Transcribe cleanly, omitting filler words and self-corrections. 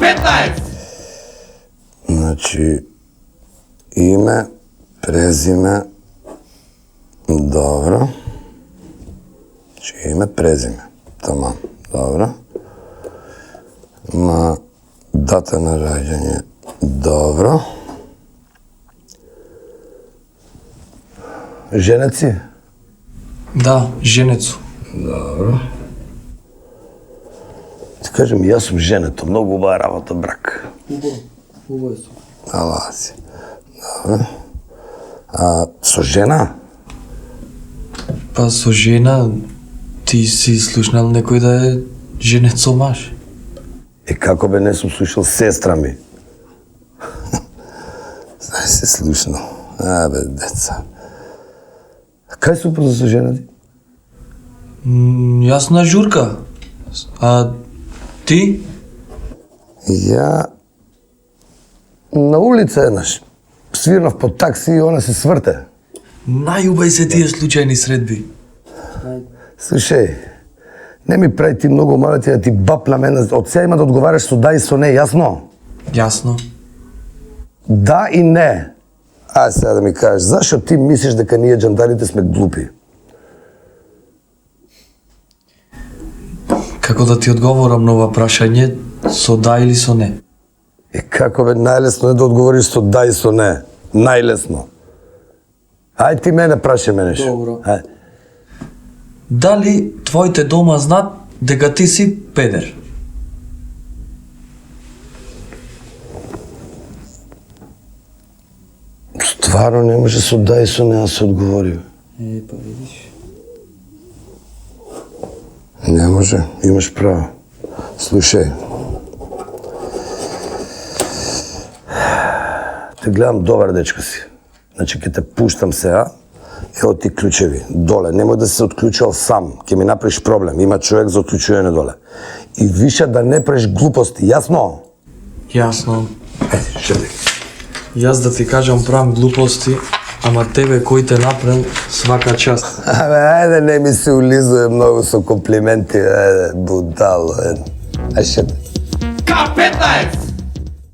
K15! Значи, име, презиме, добро. Значи, име, презиме, тамам, добро. Дата на раѓање, добро. Женет си? Да, женецу. Добро. Ти кажем, јас сум женето, многу убава работа, брак. Убаво сум. Ала си. Добро. Со жена? Па со жена, ти си слушнал некој да е женет со маж? Како бе не сум слушал сестра ми? Знај се слушнал. Бе, деца. Кај сум поза со жена ти? Јас на журка. А ти? Ја на улица еднаш. Свирнав по такси и она се сврте. Најубај се тие случајни средби. Слушај, не ми прави ти многу малети да ти бапна мене. Од сега има да одговараш со да и со не, јасно? Јасно. Да и не. Ај сега да ми кажеш, зашо ти мислиш дека ние џандарите сме глупи? Како да ти одговорам на ова прашање, со да или со не? Како бе, најлесно е да одговориш со да и со не. Најлесно. Ај ти мене прашај мене шо. Добро. Ај. Дали твоите дома знаат дека ти си педер? Стварно не може со да и со не да се одговори. Па видиш. Не може, имаш право. Слушај. Те гледам добар дечко си. Значи, ќе те пуштам сега, ево ти клучеви, доле. Немој да се отклучувал сам, ќе ми направиш проблем. Има човек за отклучување доле. И више да не правиш глупости, јасно? Јасно. Шеди. Јас да ти кажам правам глупости, ама тебе кој те направил свака част. Ајде, не ми се улизуе многу со комплименти, ајде, будало, ајде. Ајде, шеди. K15!